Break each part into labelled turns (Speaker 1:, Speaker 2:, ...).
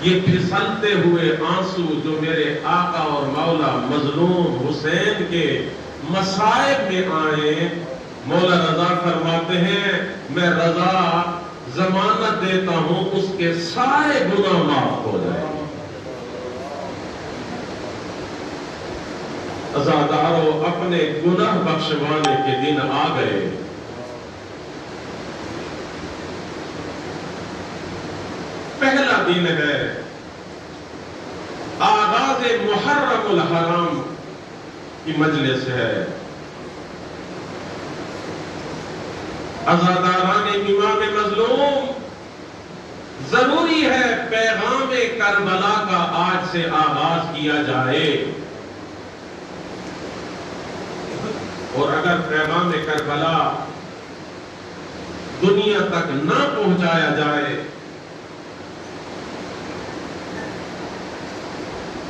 Speaker 1: یہ پھسلتے ہوئے آنسو جو میرے آقا اور مولا مظلوم حسین کے مصائب میں آئے، مولا رضا فرماتے ہیں میں رضا ضمانت دیتا ہوں اس کے سارے گناہ معاف ہو جائیں۔ عزادارو اپنے گناہ بخشوانے کے دن آ گئے۔ پہلا دن ہے آغاز محرم الحرام کی مجلس ہے۔ عزاداران امام مظلوم، ضروری ہے پیغام کربلا کا آج سے آغاز کیا جائے، اور اگر پیغام کربلا دنیا تک نہ پہنچایا جائے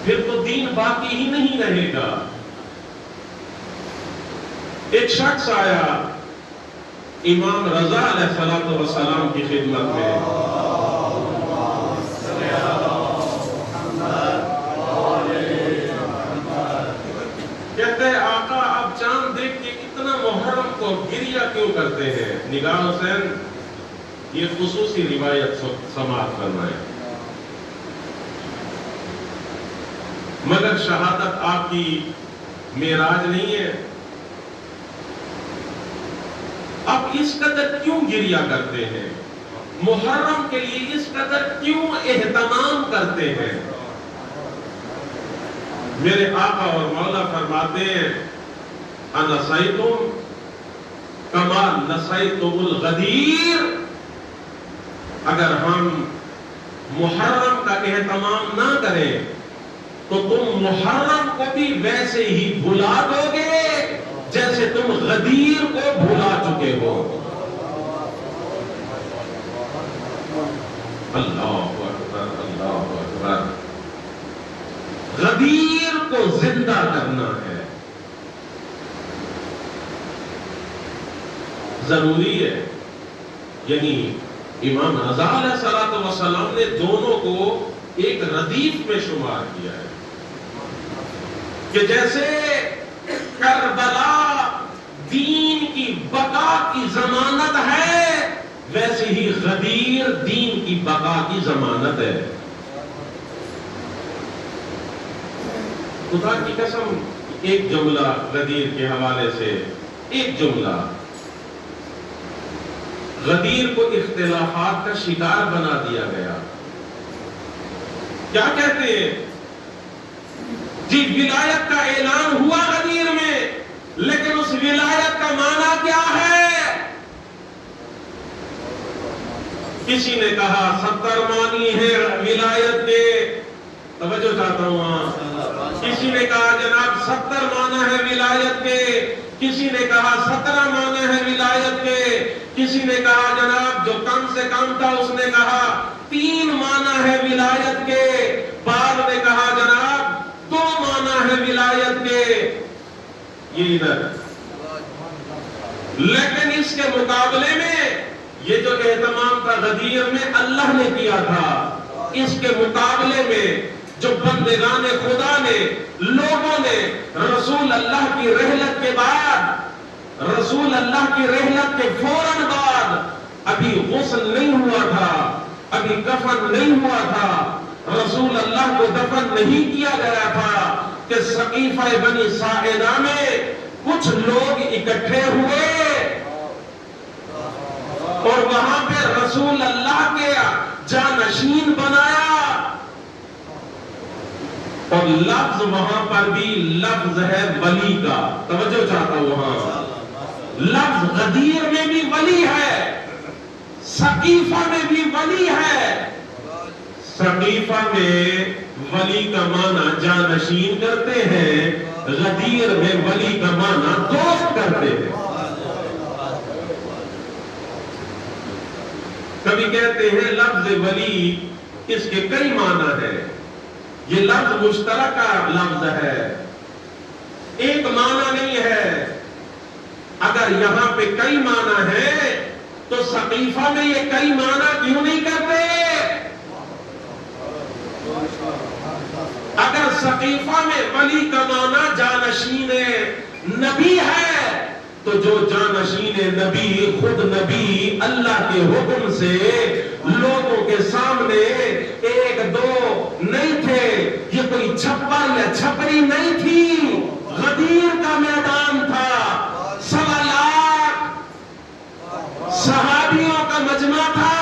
Speaker 1: پھر تو دین باقی ہی نہیں رہے گا۔ ایک شخص آیا امام رضا علیہ السلام کی خدمت میں، کہتے ہیں آقا آپ چاند دیکھ کے اتنا محرم کو گریہ کیوں کرتے ہیں؟ نگاہ حسین یہ خصوصی روایت سماعت فرمائیں، مگر شہادت آپ کی معراج نہیں ہے، آپ اس قدر کیوں گریہ کرتے ہیں؟ محرم کے لیے اس قدر کیوں اہتمام کرتے ہیں؟ میرے آقا اور مولا فرماتے ہیں انسیتم کما نسیتم الغدیر، اگر ہم محرم کا اہتمام نہ کریں تو تم محرم کو بھی ویسے ہی بھلا دو گے جیسے تم غدیر کو بھلا چکے ہو۔ اللہ اکبر، اللہ اکبر۔ غدیر کو زندہ کرنا ہے، ضروری ہے۔ یعنی امام رضا علیہ السلام نے دونوں کو ایک ردیف میں شمار کیا ہے کہ جیسے کربلا دین کی بقا کی ضمانت ہے، ویسے ہی غدیر دین کی بقا کی ضمانت ہے۔ خدا کی قسم ایک جملہ غدیر کے حوالے سے، ایک جملہ، غدیر کو اختلافات کا شکار بنا دیا گیا۔ کیا کہتے ہیں؟ جی ولایت کا اعلان ہوا غدیر میں، لیکن اس ولایت کا معنی کیا ہے؟ کسی نے کہا 70 معنی ہے ولایت کے، توجہ چاہتا ہوں وہاں۔ کسی نے کہا جناب 70 معنی ہے ولایت کے، کسی نے کہا 17 معنی ہے ولایت کے، کسی نے کہا جناب جو کم سے کم تھا اس نے کہا 3 معنی ہے ولایت کے، بعض نے کہا جناب 2 معنی ہے ولایت کے، یہ ادھر۔ لیکن اس کے مقابلے میں یہ جو اہتمام تھا غدیر میں اللہ نے کیا تھا، اس کے مقابلے میں جو بندگان خدا نے، لوگوں نے رسول اللہ کی رحلت کے بعد، رسول اللہ کی رحلت کے فوراً بعد، ابھی غسل نہیں ہوا تھا، ابھی کفن نہیں ہوا تھا، رسول اللہ کو دفن نہیں کیا گیا تھا کہ سقیفہ بنی ساعدہ میں کچھ لوگ اکٹھے ہوئے اور وہاں پہ رسول اللہ کے جانشین بنایا، اور لفظ وہاں پر بھی لفظ ہے ولی کا، توجہ چاہتا ہوں وہاں لفظ غدیر میں بھی ولی ہے، سقیفہ میں بھی ولی ہے۔ سقیفہ میں ولی کا معنی جانشین کرتے ہیں، غدیر میں ولی کا معنی دوست کرتے ہیں۔ کبھی کہتے ہیں لفظ ولی اس کے کئی معنی ہیں، یہ لفظ مشترک لفظ ہے، ایک معنی نہیں ہے۔ اگر یہاں پہ کئی معنی ہیں تو سقیفہ میں یہ کئی معنی کیوں نہیں کرتے؟ اگر سقیفہ میں ولی کا معنی جانشین نبی ہے تو جو جانشین نبی خود نبی اللہ کے حکم سے لوگوں کے سامنے ایک دو نہیں تھے، یہ کوئی چھپر یا چھپری نہیں تھی، غدیر کا میدان تھا، 1.25 لاکھ صحابیوں کا مجمع تھا،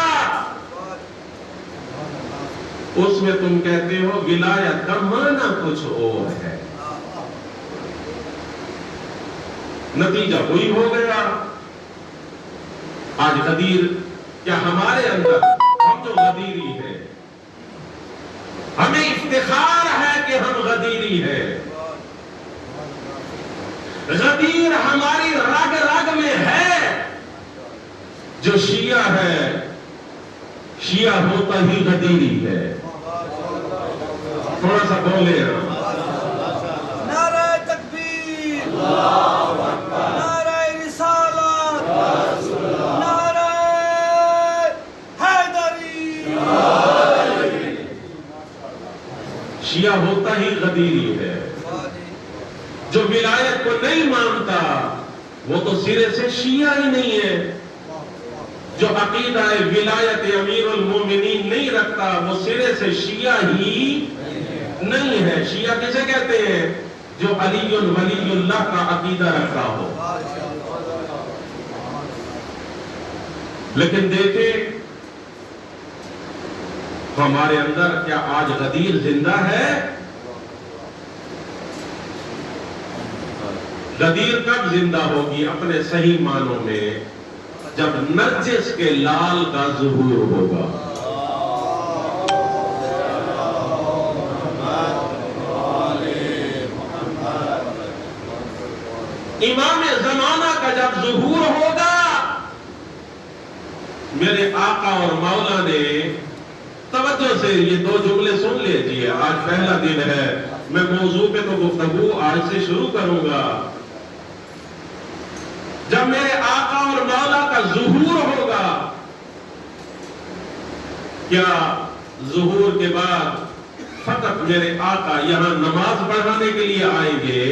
Speaker 1: اس میں تم کہتے ہو ولایت کا معنی کچھ اور ہے، نتیجہ وہی ہو گیا۔ آج غدیر کیا ہمارے اندر، ہم جو غدیری ہیں، ہمیں افتخار ہے کہ ہم غدیری ہیں، غدیر ہماری رگ رگ میں ہے۔ جو شیعہ ہے، شیعہ ہوتا ہی غدیری ہے۔ تھوڑا سا بولے
Speaker 2: نعرہ تکبیر، نعرہ رسالت، نعرہ حیدری۔
Speaker 1: شیعہ ہوتا ہی غدیری ہے۔ جو ولایت کو نہیں مانتا وہ تو سرے سے شیعہ ہی نہیں ہے۔ جو عقیدہ ولایت امیر المومنین نہیں رکھتا وہ سرے سے شیعہ ہی نہیں ہے۔ شیعہ کسے کہتے ہیں؟ جو علی ولی اللہ کا عقیدہ رکھتا ہو۔ لیکن دیکھیں ہمارے اندر کیا آج غدیر زندہ ہے؟ غدیر کب زندہ ہوگی اپنے صحیح معنوں میں؟ جب نرجس کے لال کا ظہور ہوگا۔ امام زمانہ کا جب ظہور ہوگا، میرے آقا اور مولا نے توجہ سے یہ 2 جملے سن لیجئے۔ آج پہلا دن ہے، میں موضوع پہ تو گفتگو آج سے شروع کروں گا۔ جب میرے آقا اور مولا کا ظہور ہوگا، کیا ظہور کے بعد فقط میرے آقا یہاں نماز پڑھانے کے لیے آئیں گے؟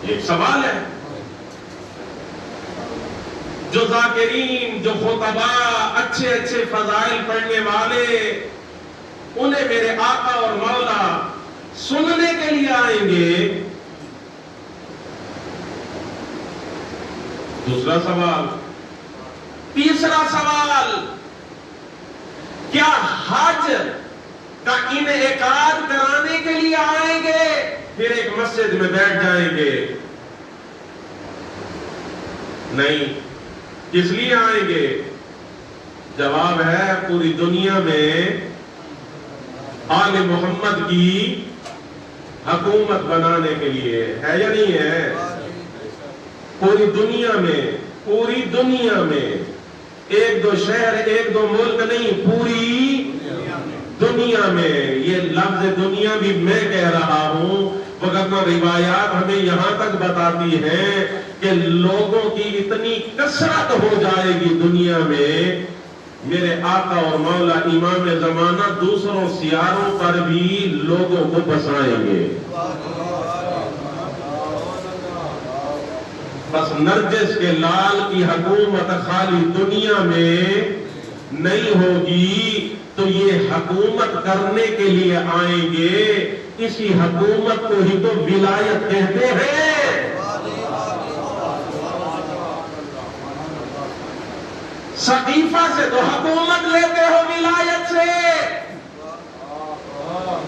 Speaker 1: ایک سوال ہے۔ جو ذاکرین، جو خطباء، اچھے اچھے فضائل پڑھنے والے، انہیں میرے آقا اور مولا سننے کے لیے آئیں گے؟ دوسرا سوال۔ تیسرا سوال، کیا حج کا انعقاد کرانے کے لیے آئیں گے پھر ایک مسجد میں بیٹھ جائیں گے؟ نہیں۔ کس لیے آئیں گے؟ جواب ہے پوری دنیا میں آل محمد کی حکومت بنانے کے لیے۔ ہے یا نہیں ہے؟ پوری دنیا میں ایک دو شہر، ایک دو ملک نہیں، پوری دنیا میں۔ یہ لفظ دنیا بھی میں کہہ رہا ہوں، وگرنہ روایات ہمیں یہاں تک بتاتی ہیں کہ لوگوں کی اتنی کثرت ہو جائے گی دنیا میں، میرے آقا اور مولا امام زمانہ دوسروں سیاروں پر بھی لوگوں کو بسائیں گے۔ بس نرجس کے لال کی حکومت خالی دنیا میں نہیں ہوگی، تو یہ حکومت کرنے کے لیے آئیں گے۔ اسی حکومت کو ہی تو ولایت کہتے ہیں۔ سقیفہ سے تو حکومت لیتے ہو ولایت سے،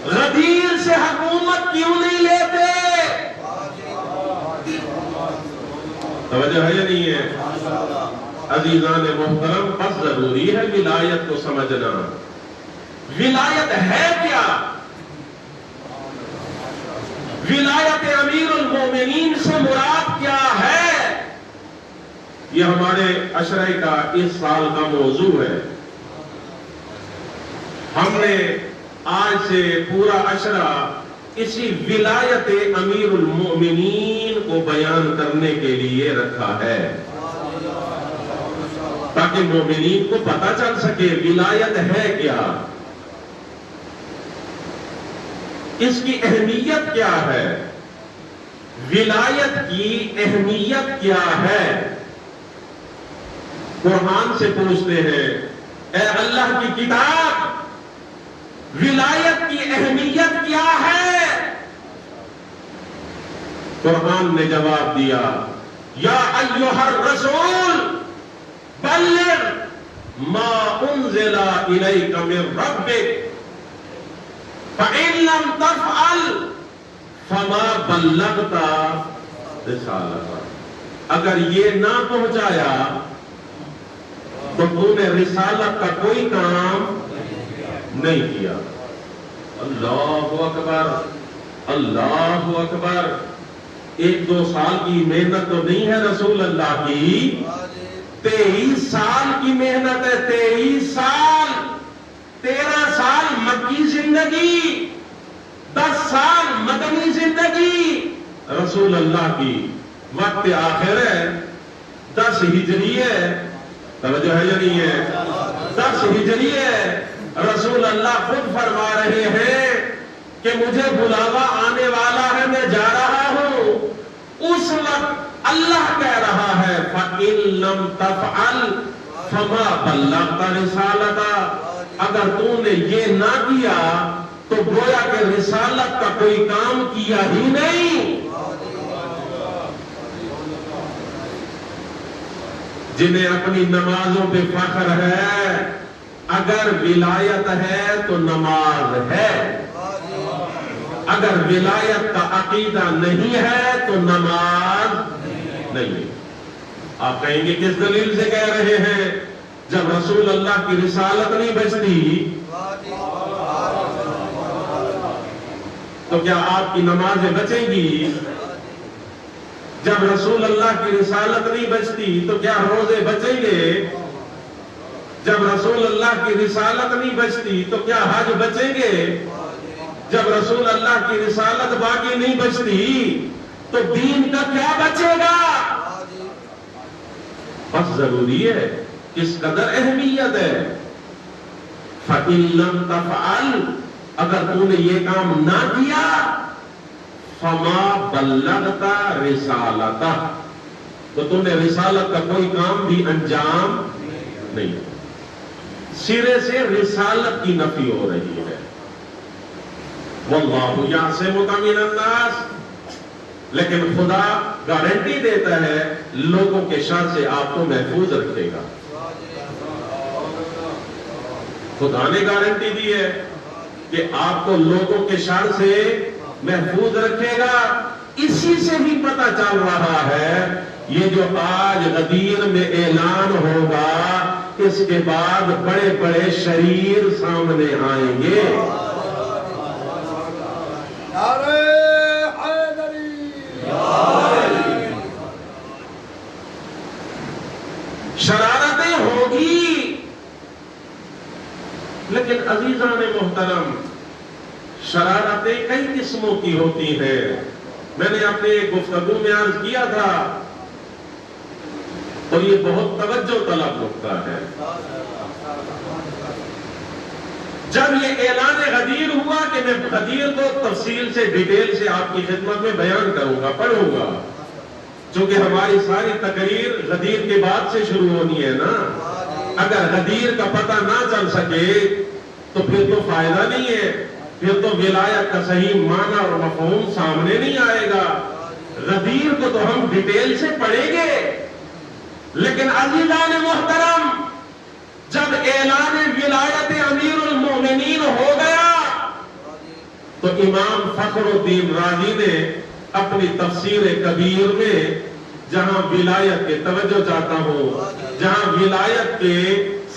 Speaker 1: غدیر سے حکومت کیوں نہیں لیتے؟ توجہ ہے یا نہیں ہے؟ عزیزان محترم، بس ضروری ہے ولایت کو سمجھنا۔ ولایت ہے کیا؟ ولایت امیر المومنین سے مراد کیا ہے؟ یہ ہمارے عشرے کا اس سال کا موضوع ہے۔ ہم نے آج سے پورا عشرہ اسی ولایت امیر المومنین کو بیان کرنے کے لیے رکھا ہے، تاکہ مومنین کو پتہ چل سکے ولایت ہے کیا۔ اس کی اہمیت کیا ہے؟ ولایت کی اہمیت کیا ہے؟ قرآن سے پوچھتے ہیں، اے اللہ کی کتاب، ولایت کی اہمیت کیا ہے؟ قرآن نے جواب دیا، یا ایھا الرسول بلغ ما انزل الیک من ربک فإن لم تفعل فما بلغت رسالتہ۔ اگر یہ نہ پہنچایا تو تو نے رسالت کا کوئی کام نہیں کیا۔ اللہ اکبر، اللہ اکبر۔ 1-2 سال کی محنت تو نہیں ہے رسول اللہ کی، 23 سال کی محنت ہے، 23 سال، 13 سال مکی زندگی، 10 سال مدنی زندگی رسول اللہ کی۔ وقت آخر ہے، 10 ہجری ہے، توجہ ہے یا نہیں ہے؟ 10 ہجری ہے۔ رسول اللہ خود فرما رہے ہیں کہ مجھے بلاوا آنے والا ہے، میں جا رہا ہوں۔ اس وقت اللہ کہہ رہا ہے فَإِن لَمْ تَفْعَلْ فَمَا بَلَّغْتَ رِسَالَتَهُ۔ اگر تو نے یہ نہ کیا تو گویا کہ رسالت کا کوئی کام کیا ہی نہیں۔ جنہیں اپنی نمازوں پہ فخر ہے، اگر ولایت ہے تو نماز ہے، اگر ولایت کا عقیدہ نہیں ہے تو نماز نہیں۔ آپ کہیں گے کس دلیل سے کہہ رہے ہیں؟ جب رسول اللہ کی رسالت نہیں بچتی تو کیا آپ کی نمازیں بچیں گی؟ جب رسول اللہ کی رسالت نہیں بچتی تو کیا روزے بچیں گے؟ جب رسول اللہ کی رسالت نہیں بچتی تو کیا حج بچیں گے؟ جب رسول اللہ کی رسالت باقی نہیں بچتی تو دین کا کیا بچے گا؟ بس ضروری ہے، کس قدر اہمیت ہے۔ فَإِن لَمْ تَفْعَلْ، اگر تو نے یہ کام نہ کیا، فَمَا بَلَّغْتَ رِسَالَتَهُ، تو تم نے رسالت کا کوئی کام بھی انجام نہیں۔ سرے سے رسالت کی نفی ہو رہی ہے۔ وَاللَّهُ يَعْصِمُكَ مِنَ النَّاسِ، لیکن خدا گارنٹی دیتا ہے لوگوں کے شر سے آپ کو محفوظ رکھے گا۔ خدا نے گارنٹی دی ہے کہ آپ کو لوگوں کے شر سے محفوظ رکھے گا۔ اسی سے بھی پتہ چل رہا ہے یہ جو آج غدیر میں اعلان ہوگا، اس کے بعد بڑے بڑے شریر سامنے آئیں گے۔
Speaker 2: نعرہ حیدری،
Speaker 1: شرارتیں ہوگی، لیکن عزیزان محترم، شرارتیں کئی قسموں کی ہوتی ہیں۔ میں نے اپنے گفتگو میں عرض کیا تھا اور یہ بہت توجہ طلب نکتہ ہے۔ جب یہ اعلان غدیر ہوا کہ میں غدیر کو تفصیل سے ڈیٹیل سے آپ کی خدمت میں بیان کروں گا، پڑھوں گا، چونکہ ہماری ساری تقریر غدیر کے بعد سے شروع ہونی ہے نا۔ اگر غدیر کا پتہ نہ چل سکے تو پھر تو فائدہ نہیں ہے، پھر تو ولایت کا صحیح معنی اور مفہوم سامنے نہیں آئے گا۔ غدیر کو تو ہم ڈیٹیل سے پڑھیں گے، لیکن عزیزان محترم، جب اعلان ولایت امیر المومنین ہو گیا تو امام فخر الدین رازی نے اپنی تفسیر کبیر میں، جہاں ولایت کے، توجہ چاہتا ہوں، جہاں ولایت کے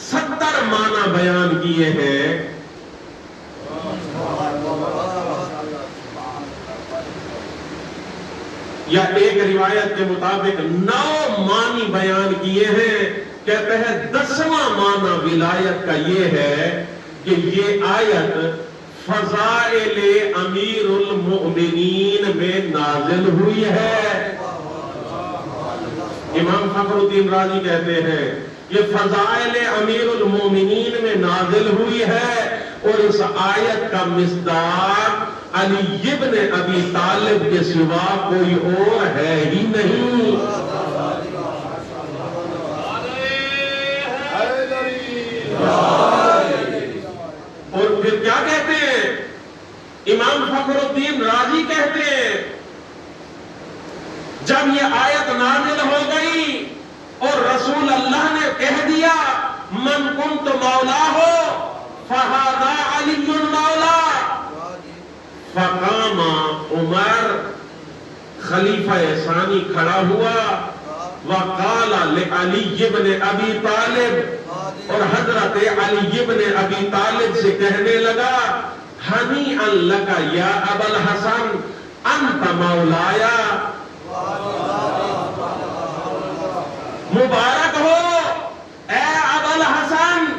Speaker 1: 70 معنی بیان کیے ہیں، یا ایک روایت کے مطابق 9 معنی بیان کیے ہیں۔ کہتے ہیں 10واں معنی ولایت کا یہ ہے کہ یہ آیت فضائل امیر المؤمنین میں نازل ہوئی ہے۔ امام فخر الدین رازی کہتے ہیں یہ فضائل امیر المومنین میں نازل ہوئی ہے، اور اس آیت کا مصداق علی ابن ابی طالب کے سوا کوئی اور ہے ہی نہیں۔ اور پھر کیا کہتے ہیں؟ امام فخر الدین رازی کہتے ہیں جب یہ آیت نازل ہو گئی اور رسول اللہ نے کہہ دیا من کنت مولا ہو فہذا علی مولا، فقام عمر خلیفہ ثانی کھڑا ہوا وقال لعلی ابن ابی طالب، اور حضرت علی ابن ابی طالب سے کہنے لگا ہنیئا لک یا ابا الحسن انت مولایا، مبارک ہو اے ابا الحسن،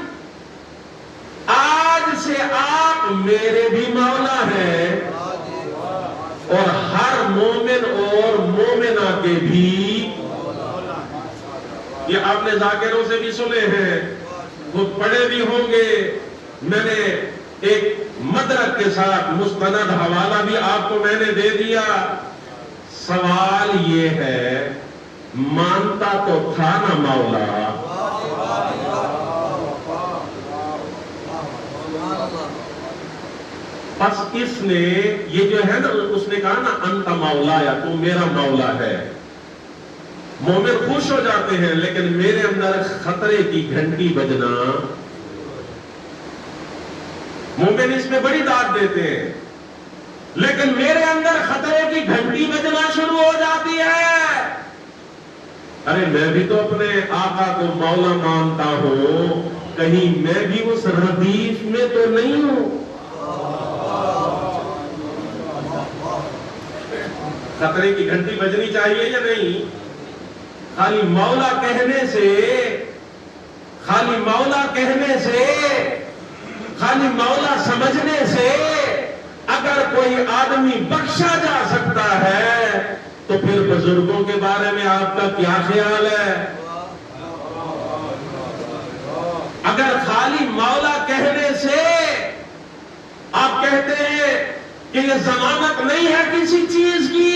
Speaker 1: آج سے آپ میرے بھی مولا ہیں اور ہر مومن اور مومنہ کے بھی۔ یہ آپ نے ذاکروں سے بھی سنے ہیں، خود پڑھے بھی ہوں گے، میں نے ایک مدرک کے ساتھ مستند حوالہ بھی آپ کو میں نے دے دیا۔ سوال یہ ہے مانتا تو تھا نا مولا، بس اس نے یہ جو ہے نا اس نے کہا نا انت مولا یا تو میرا مولا ہے، مومن خوش ہو جاتے ہیں، لیکن میرے اندر خطرے کی گھنٹی بجنا، مومن اس میں بڑی داد دیتے ہیں، لیکن میرے اندر خطرے کی گھنٹی بجنا شروع ہو جاتی ہے۔ ارے میں بھی تو اپنے آقا کو مولا مانتا ہوں، کہیں میں بھی اس ردیف میں تو نہیں ہوں۔ خطرے کی گھنٹی بجنی چاہیے یا نہیں؟ خالی مولا کہنے سے، خالی مولا کہنے سے، خالی مولا سمجھنے سے اگر کوئی آدمی بخشا جا سکتا ہے تو پھر بزرگوں کے بارے میں آپ کا کیا خیال ہے؟ اگر خالی مولا کہنے سے آپ کہتے ہیں کہ یہ ضمانت نہیں ہے کسی چیز کی،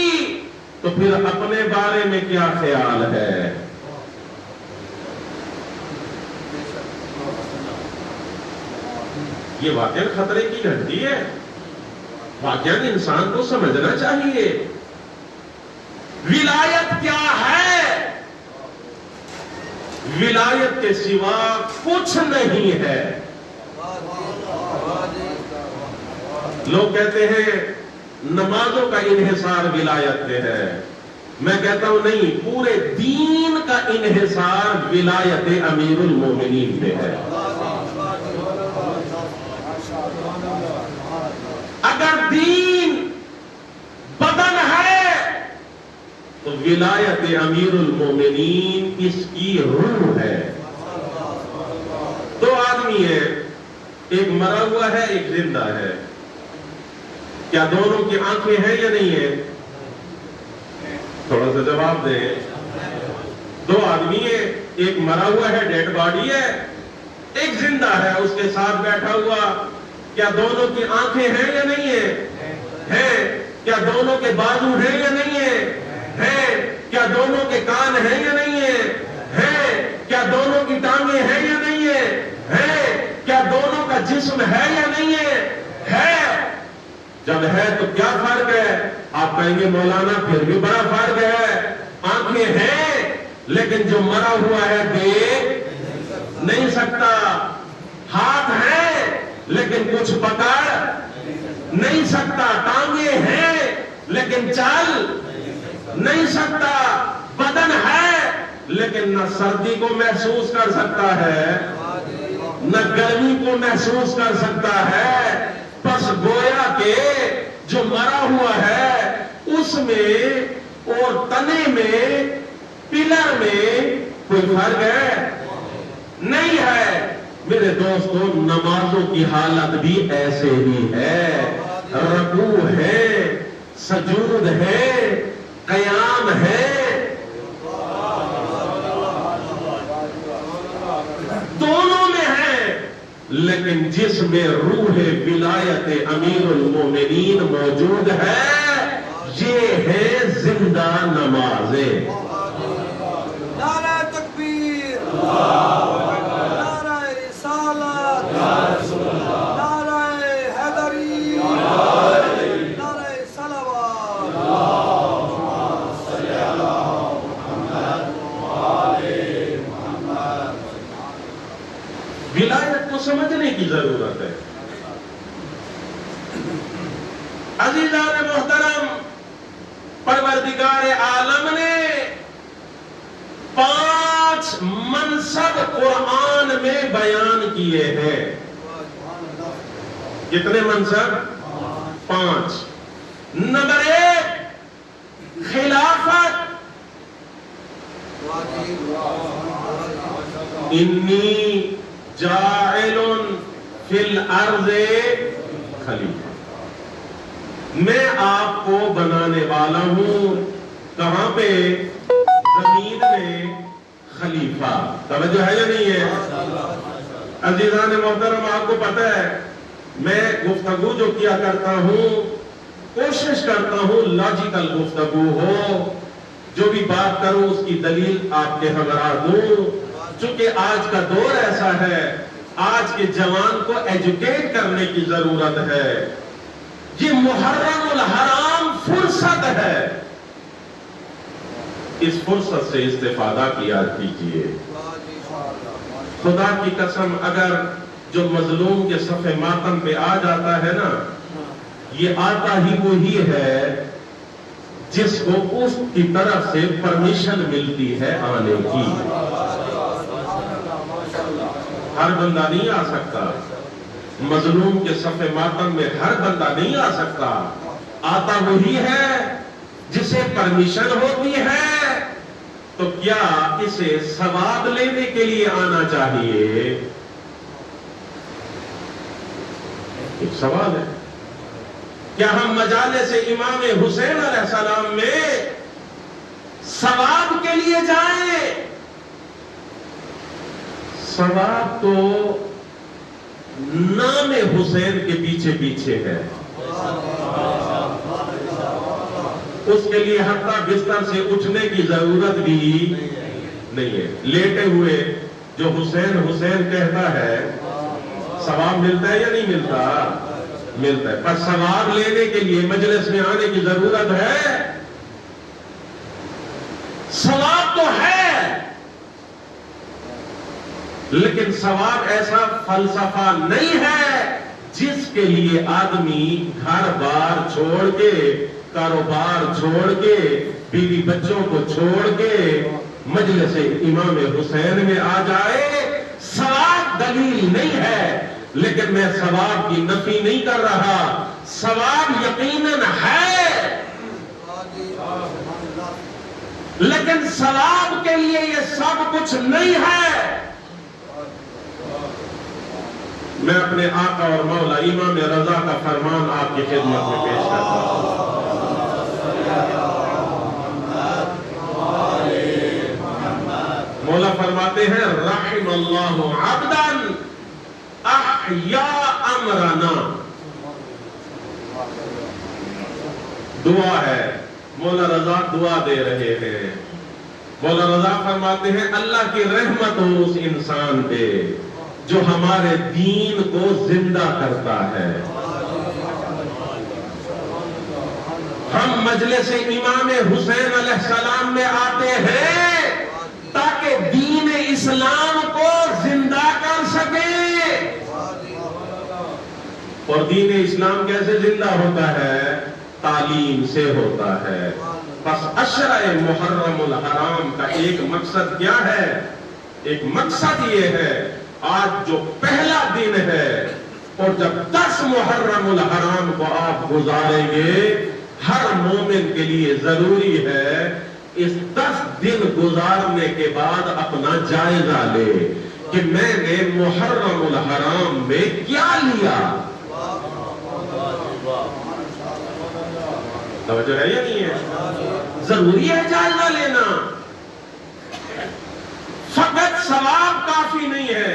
Speaker 1: تو پھر اپنے بارے میں کیا خیال ہے؟ یہ واقعی خطرے کی گھنٹی ہے، واقعی انسان کو سمجھنا چاہیے ولایت کیا ہے۔ ولایت کے سوا کچھ نہیں ہے۔ لوگ کہتے ہیں نمازوں کا انحصار ولایت پہ ہے، میں کہتا ہوں نہیں، پورے دین کا انحصار ولایت امیر المومنین پہ ہے۔ اگر دین بدن ہے تو ولایت امیر المومنین اس کی روح ہے۔ دو آدمی ہیں، ایک مرا ہوا ہے ایک زندہ ہے، کیا دونوں کی آنکھیں ہیں یا نہیں ہیں؟ تھوڑا سا جواب دیں۔ دو آدمی ہیں، ایک مرا ہوا ہے ڈیڈ باڈی ہے، ایک زندہ ہے اس کے ساتھ بیٹھا ہوا، کیا دونوں کی آنکھیں ہیں یا نہیں ہیں؟ کیا دونوں کے بازو ہیں یا نہیں ہیں؟ کیا دونوں کے کان ہیں یا نہیں ہیں؟ کیا دونوں کی ٹانگیں ہیں یا نہیں ہیں؟ کیا دونوں کا جسم ہے یا نہیں ہے؟ جب ہے تو کیا فرق ہے؟ آپ کہیں گے مولانا پھر بھی بڑا فرق ہے، آنکھیں ہیں لیکن جو مرا ہوا ہے دیکھ نہیں سکتا، ہاتھ ہیں لیکن کچھ پکڑ نہیں سکتا، ٹانگیں ہیں لیکن چل نہیں سکتا، بدن ہے لیکن نہ سردی کو محسوس کر سکتا ہے نہ گرمی کو محسوس کر سکتا ہے۔ بس گویا کہ جو مرا ہوا ہے اس میں اور تنے میں، پلر میں کوئی فرق ہے؟ نہیں ہے۔ میرے دوستو نمازوں کی حالت بھی ایسے ہی ہے، رکوع ہے، سجود ہے، قیام ہے، دونوں میں ہے، لیکن لیکن جس میں روح ولایت امیر المومنین موجود ہے یہ ہے زندہ نمازیں.
Speaker 2: نعرہ تکبیر، نعرہ رسالت، نعرہ حیدری، نعرہ صلوات.
Speaker 1: ولایت کو سمجھنے کی ضرورت ہے. عزیزان محترم، پروردگار عالم نے 5 منصب قرآن میں بیان کیے ہیں. کتنے منصب؟ 5. نمبر 1 خلافت. انی جاعل فی الارض خلیفہ. میں آپ کو بنانے والا ہوں. کہاں پہ؟ زمین میں خلیفہ. توجہ ہے یا نہیں ہے؟ عزیزان محترم، آپ کو پتہ ہے میں گفتگو جو کیا کرتا ہوں کوشش کرتا ہوں لاجیکل گفتگو ہو. جو بھی بات کروں اس کی دلیل آپ کے ہمراہ دوں. چونکہ آج کا دور ایسا ہے، آج کے جوان کو ایجوکیٹ کرنے کی ضرورت ہے. یہ محرم الحرام فرصت ہے، اس فرصت سے استفادہ کیا کیجیے. خدا کی قسم، اگر جو مظلوم کے صف ماتم پہ آ جاتا ہے نا، یہ آتا ہی وہی ہے جس کو اس کی طرف سے پرمیشن ملتی ہے آنے کی. ہر بندہ نہیں آ سکتا مظلوم کے صف ماتم میں، ہر بندہ نہیں آ سکتا. آتا وہی ہے جسے پرمیشن ہوتی ہے. تو کیا اسے ثواب لینے کے لیے آنا چاہیے؟ ایک سوال ہے. کیا ہم مجالس امام حسین علیہ السلام میں ثواب کے لیے جائیں؟ ثواب تو نام حسین کے پیچھے پیچھے ہے. اس کے لیے حتیٰ بستر سے اٹھنے کی ضرورت بھی نہیں ہے. لیٹے ہوئے جو حسین حسین کہتا ہے ثواب ملتا ہے یا نہیں ملتا؟ ملتا ہے. پر ثواب لینے کے لیے مجلس میں آنے کی ضرورت ہے؟ ثواب تو ہے، لیکن ثواب ایسا فلسفہ نہیں ہے جس کے لیے آدمی گھر بار چھوڑ کے، کاروبار چھوڑ کے، بیوی بچوں کو چھوڑ کے مجلس امام حسین میں آ جائے. ثواب دلیل نہیں ہے، لیکن میں ثواب کی نفی نہیں کر رہا. ثواب یقیناً ہے، لیکن ثواب کے لیے یہ سب کچھ نہیں ہے. میں اپنے آقا اور مولا امام رضا کا فرمان آپ کی خدمت میں پیش کرتا ہوں. مولا فرماتے ہیں رحم اللہ عبدا احیا امرنا. دعا ہے، مولا رضا دعا دے رہے ہیں. مولا رضا فرماتے ہیں اللہ کی رحمت ہو اس انسان پہ جو ہمارے دین کو زندہ کرتا ہے. ہم مجلس امام حسین علیہ السلام میں آتے ہیں تاکہ دین اسلام کو زندہ کر سکیں. اور دین اسلام کیسے زندہ ہوتا ہے؟ تعلیم سے ہوتا ہے. بس عشرہ محرم الحرام کا ایک مقصد کیا ہے؟ ایک مقصد یہ ہے، آج جو پہلا دن ہے اور جب 10 محرم الحرام کو آپ گزاریں گے، ہر مومن کے لیے ضروری ہے اس 10 دن گزارنے کے بعد اپنا جائزہ لے کہ میں نے محرم الحرام میں کیا لیا. توجہ ہے یا نہیں ہے؟ ضروری ہے جائزہ لینا. فقط ثواب کافی نہیں ہے،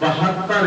Speaker 1: 72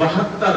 Speaker 1: 72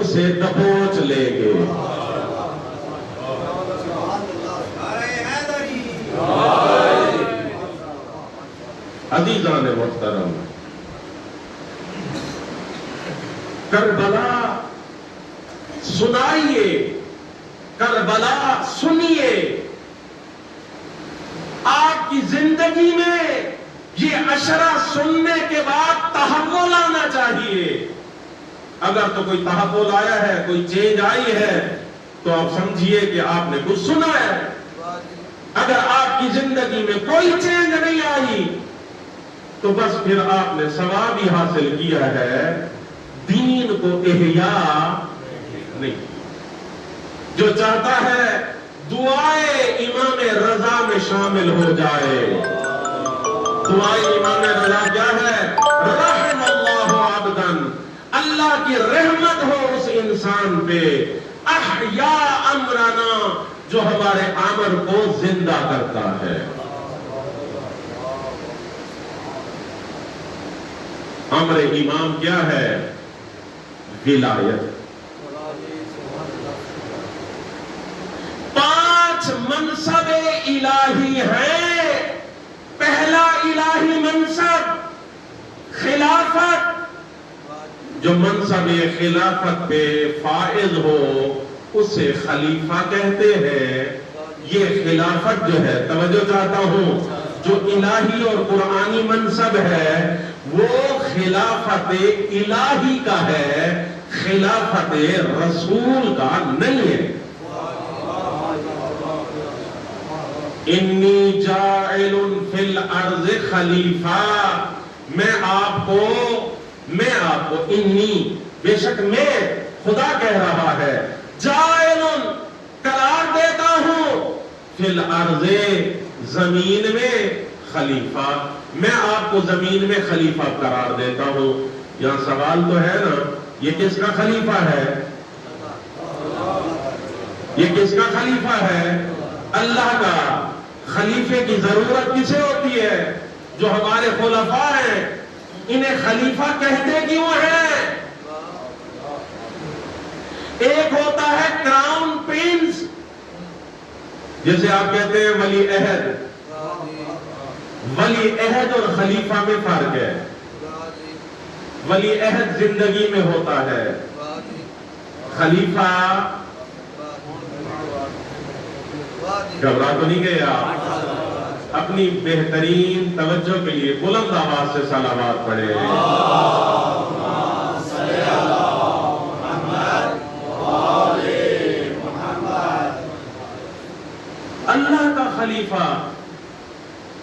Speaker 1: اسے دبوچ لیں گے. عزیزان محترم، کربلا سنائیے، کربلا سنیے. آپ کی زندگی میں یہ اشرا سننے کے بعد تحول آنا چاہیے. اگر تو کوئی تحول آیا ہے، کوئی چینج آئی ہے، تو آپ سمجھیے کہ آپ نے کچھ سنا ہے. اگر آپ کی زندگی میں کوئی چینج نہیں آئی تو بس پھر آپ نے ثواب ہی حاصل کیا ہے، دین کو احیاء نہیں. جو چاہتا ہے دعائے امام رضا میں شامل ہو جائے. دعائے امام رضا کیا ہے؟ رحم اللہ عبدن، اللہ کی رحمت ہو اس انسان پہ، احیاء امرنا، جو ہمارے امر کو زندہ کرتا ہے. امر امام کیا ہے؟ ولایت. 5 منصب الہی ہیں. پہلا الہی منصب خلافت. جو منصب خلافت پہ فائز ہو اسے خلیفہ کہتے ہیں. یہ خلافت جو ہے، توجہ چاہتا ہوں، جو الہی اور قرآنی منصب ہے وہ خلافت الہی کا ہے، خلافت رسول کا نہیں ہے. انی جاعل فی الارض خلیفہ، میں آپ کو انی، بے شک میں، خدا کہہ رہا ہے، جاعل قرار دیتا ہوں، فی الارض زمین میں خلیفہ، میں آپ کو زمین میں خلیفہ قرار دیتا ہوں. یہاں سوال تو ہے نا، یہ کس کا خلیفہ ہے؟ یہ کس کا خلیفہ ہے؟ اللہ کا. خلیفے کی ضرورت کسے ہوتی ہے؟ جو ہمارے خلفاء ہیں. انہیں خلیفہ کہتے کیوں ہیں؟ ایک ہوتا ہے کراؤن پرنس، جیسے آپ کہتے ہیں ولی عہد. ولی عہد اور خلیفہ میں فرق ہے. ولی عہد زندگی میں ہوتا ہے، خلیفہ گھبرا تو نہیں گئے آپ؟ اپنی بہترین توجہ کے لیے بلند آواز سے صلوات پڑھیں. اللہ کا خلیفہ.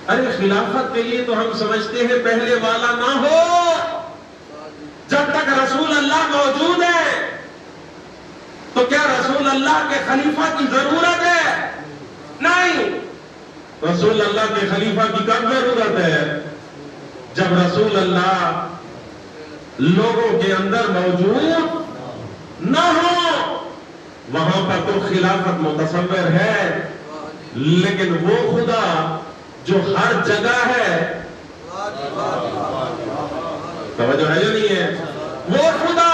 Speaker 1: ارے خلافت کے لیے تو ہم سمجھتے ہیں پہلے والا نہ ہو. جب تک رسول اللہ موجود ہے تو کیا رسول اللہ کے خلیفہ کی ضرورت ہے؟ نہیں. رسول اللہ کے خلیفہ کی کب ضرورت ہے؟ جب رسول اللہ لوگوں کے اندر موجود نہ ہو. وہاں پر تو خلافت متصور ہے، لیکن وہ خدا جو ہر جگہ ہے، توجہ ہے جو نہیں ہے، وہ خدا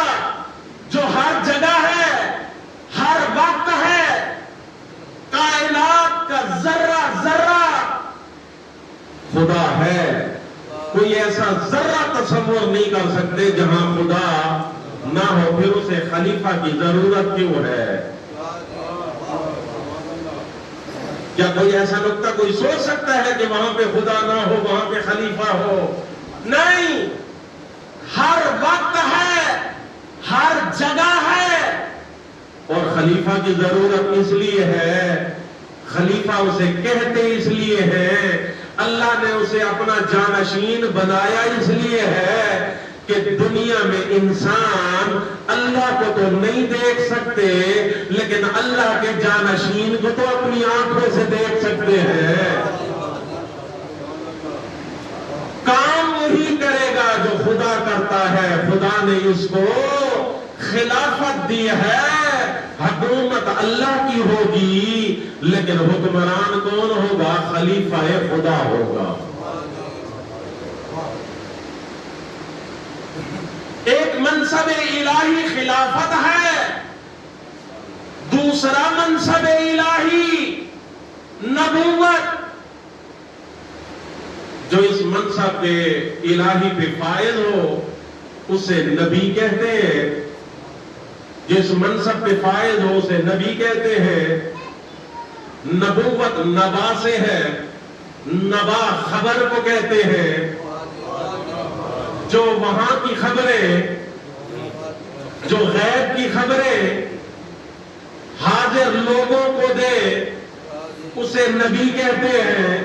Speaker 1: جو ہر جگہ ہے، ہر وقت ہے، کائنات کا ذرہ ذرہ خدا ہے. کوئی ایسا ذرہ تصور نہیں کر سکتے جہاں خدا نہ ہو. پھر اسے خلیفہ کی ضرورت کیوں ہے؟ کیا کوئی ایسا نقطہ کوئی سوچ سکتا ہے کہ وہاں پہ خدا نہ ہو، وہاں پہ خلیفہ ہو؟ نہیں. ہر وقت ہے، ہر جگہ ہے. اور خلیفہ کی ضرورت اس لیے ہے، خلیفہ اسے کہتے اس لیے ہے، اللہ نے اسے اپنا جانشین بنایا اس لیے ہے کہ دنیا میں انسان اللہ کو تو نہیں دیکھ سکتے، لیکن اللہ کے جانشین کو تو اپنی آنکھوں سے دیکھ سکتے ہیں. کام وہی کرے گا جو خدا کرتا ہے. خدا نے اس کو خلافت دی ہے، حکومت اللہ کی ہوگی، لیکن حکمران کون ہوگا؟ خلیفہ خدا ہوگا. ایک منصب الہی خلافت ہے، دوسرا منصب الہی نبوت۔ جو اس منصب الہی پہ فائز ہو اسے نبی کہتے ہیں، جس منصب پہ فائز ہو اسے نبی کہتے ہیں۔ نبوت نبا سے ہے، نبا خبر کو کہتے ہیں، جو وہاں کی خبریں، جو غیب کی خبریں حاضر لوگوں کو دے اسے نبی کہتے ہیں۔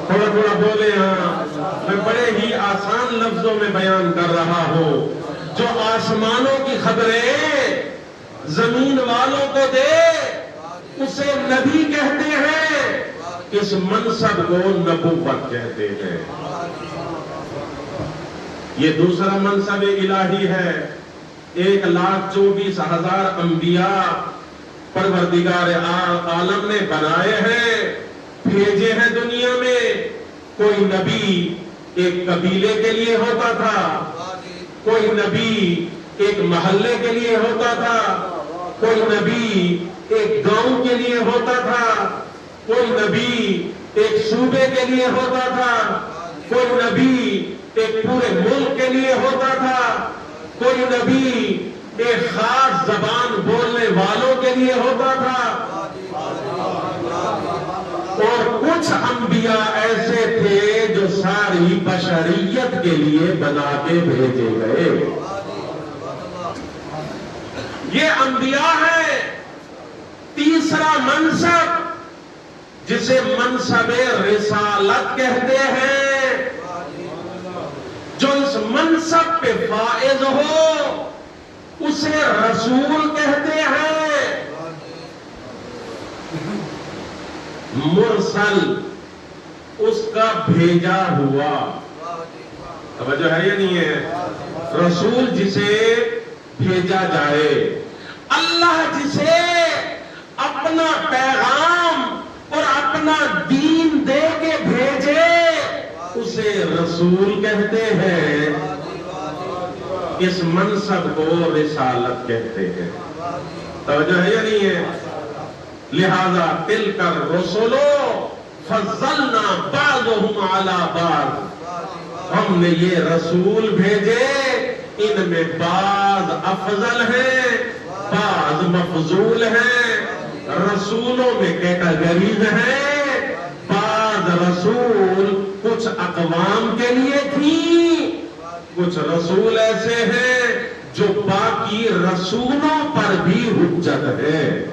Speaker 1: تھوڑا تھوڑا بولے ہاں، میں بڑے ہی آسان لفظوں میں بیان کر رہا ہوں۔ جو آسمانوں کی خبریں زمین والوں کو دے اسے نبی کہتے ہیں، اس منصب کو نبوت کہتے ہیں۔ یہ دوسرا منصب الہی ہے۔ 1,24,000 انبیاء پروردگار عالم نے بنائے ہیں، بھیجے ہیں دنیا میں۔ کوئی نبی ایک قبیلے کے لیے ہوتا تھا، کوئی نبی ایک محلے کے لیے ہوتا تھا، کوئی نبی ایک گاؤں کے لیے ہوتا تھا، کوئی نبی ایک صوبے کے لیے ہوتا تھا، کوئی نبی ایک پورے ملک کے لیے ہوتا تھا، کوئی نبی ایک خاص زبان بولنے والوں کے لیے ہوتا تھا، اور کچھ انبیاء ایسے تھے جو ساری بشریت کے لیے بنا کے بھیجے گئے۔ یہ انبیاء ہے۔ تیسرا منصب جسے منصب رسالت کہتے ہیں، جو اس منصب پہ فائز ہو اسے رسول کہتے ہیں۔ مرسل اس کا بھیجا ہوا، توجہ ہے یا نہیں ہے؟ رسول جسے بھیجا جائے، اللہ جسے اپنا پیغام اور اپنا دین دے کے بھیجے اسے رسول کہتے ہیں۔ اس منصب کو رسالت کہتے ہیں۔ توجہ ہے یا نہیں ہے؟ لہذا تلک الرسل فضلنا بعضهم علی بعض، ہم نے یہ رسول بھیجے، ان میں بعض افضل ہیں، بعض مفضول ہیں۔ رسولوں میں کیٹیگریز ہیں، بعض رسول کچھ اقوام کے لیے تھی، کچھ رسول ایسے ہیں جو باقی رسولوں پر بھی حجت ہے۔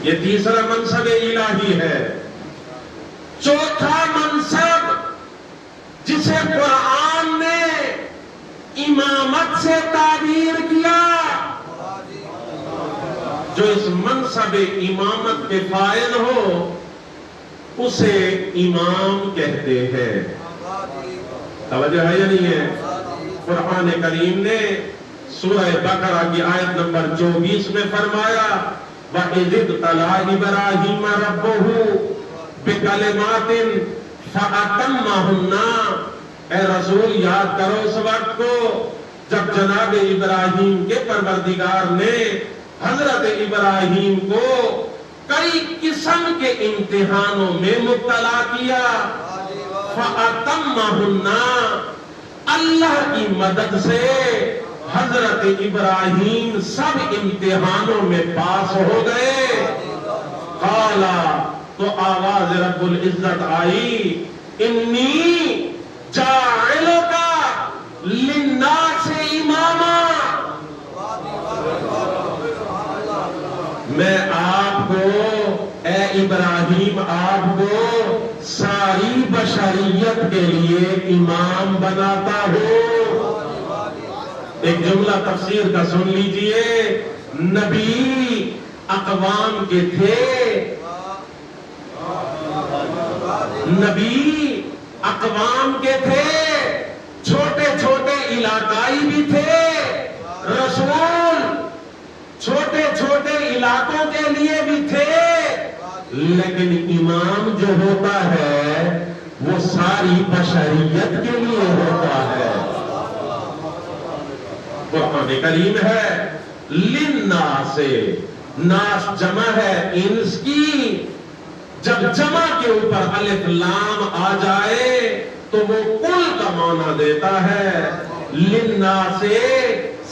Speaker 1: یہ تیسرا منصب الہی ہے۔ چوتھا منصب جسے قرآن نے امامت سے تعبیر کیا، جو اس منصب امامت کے فائز ہو اسے امام کہتے ہیں۔ توجہ ہے یا نہیں ہے؟ قرآن کریم نے سورہ بقرہ کی آیت نمبر 24 میں فرمایا وَإِذِ ابْتَلَىٰ إِبْرَاهِيمَ رَبُّهُ بِكَلِمَاتٍ فَأَتَمَّهُنَّ۔ اے رسول یاد کرو اس وقت کو جب جناب ابراہیم کے پروردگار نے حضرت ابراہیم کو کئی قسم کے امتحانوں میں مبتلا کیا۔ فَأَتَمَّهُنَّ، اللہ کی مدد سے حضرت ابراہیم سب امتحانوں میں پاس ہو گئے۔ قالا، تو آواز رب العزت آئی انی جاعلک للناس اماما، میں آپ کو اے ابراہیم آپ کو ساری بشریت کے لیے امام بناتا ہوں۔ ایک جملہ تفسیر کا سن لیجئے، نبی اقوام کے تھے، نبی اقوام کے تھے، چھوٹے چھوٹے علاقائی بھی تھے، رسول چھوٹے چھوٹے علاقوں کے لیے بھی تھے، لیکن امام جو ہوتا ہے وہ ساری بشریت کے لیے ہوتا ہے. قرآن کریم ہے للناس، ناس جمع ہے انس کی. جب جمع کے اوپر الف لام آ جائے تو وہ کل کا معنی دیتا ہے. للناس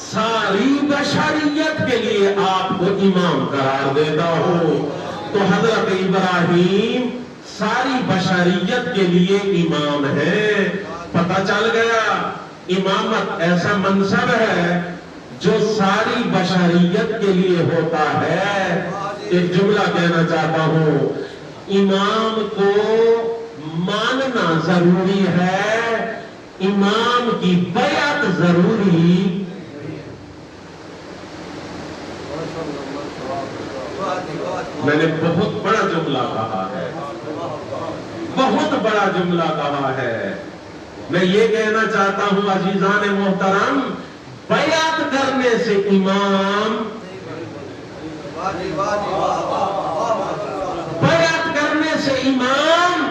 Speaker 1: ساری بشریت کے لیے آپ کو امام قرار دیتا ہوں. تو حضرت ابراہیم ساری بشریت کے لیے امام ہے. پتہ چل گیا امامت ایسا منصب ہے جو ساری بشریت کے لیے ہوتا ہے. ایک جملہ کہنا چاہتا ہوں، امام کو ماننا ضروری ہے، امام کی بیعت ضروری. میں نے بہت بڑا جملہ کہا ہے، بہت بڑا جملہ کہا ہے. میں یہ کہنا چاہتا ہوں عزیزان محترم، بیعت کرنے سے امام، بیعت کرنے سے امام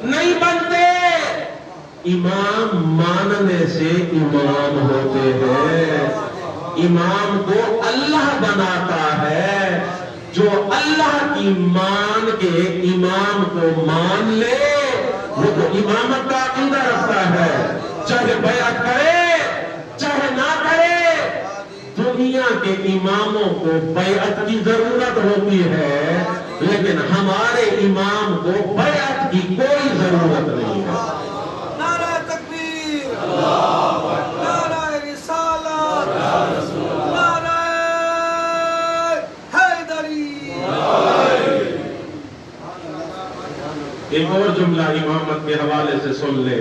Speaker 1: نہیں بنتے، امام ماننے سے امام ہوتے ہیں. امام کو اللہ بناتا ہے. جو اللہ کی مان کے امام کو مان لے وہ تو امامت کا عقیدہ رکھتا ہے، چاہے بیعت کرے چاہے نہ کرے. دنیا کے اماموں کو بیعت کی ضرورت ہوتی ہے، لیکن ہمارے امام کو بیعت کی کوئی ضرورت نہیں ہے.
Speaker 2: نعرہ تکبیر، نعرہ رسالت، نعرہ حیدری.
Speaker 1: ایک اور جملہ امامت کے حوالے سے سن لے.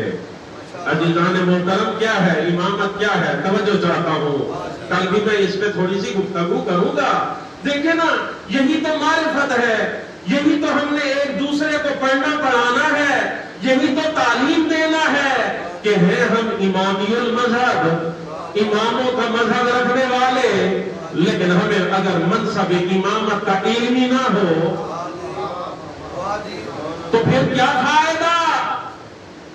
Speaker 1: عزیزان محترم کیا ہے امامت، کیا ہے؟ توجہ چاہتا ہوں. کل بھی میں اس پہ تھوڑی سی گفتگو کروں گا. دیکھیں نا، یہی تو معرفت ہے، یہی تو ہم نے ایک دوسرے کو پڑھنا پڑھانا ہے، یہی تو تعلیم دینا ہے کہ ہیں ہم امامی المذہب، اماموں کا مذہب رکھنے والے. لیکن ہمیں اگر منصب امامت کا علم ہی نہ ہو تو پھر کیا فائدہ؟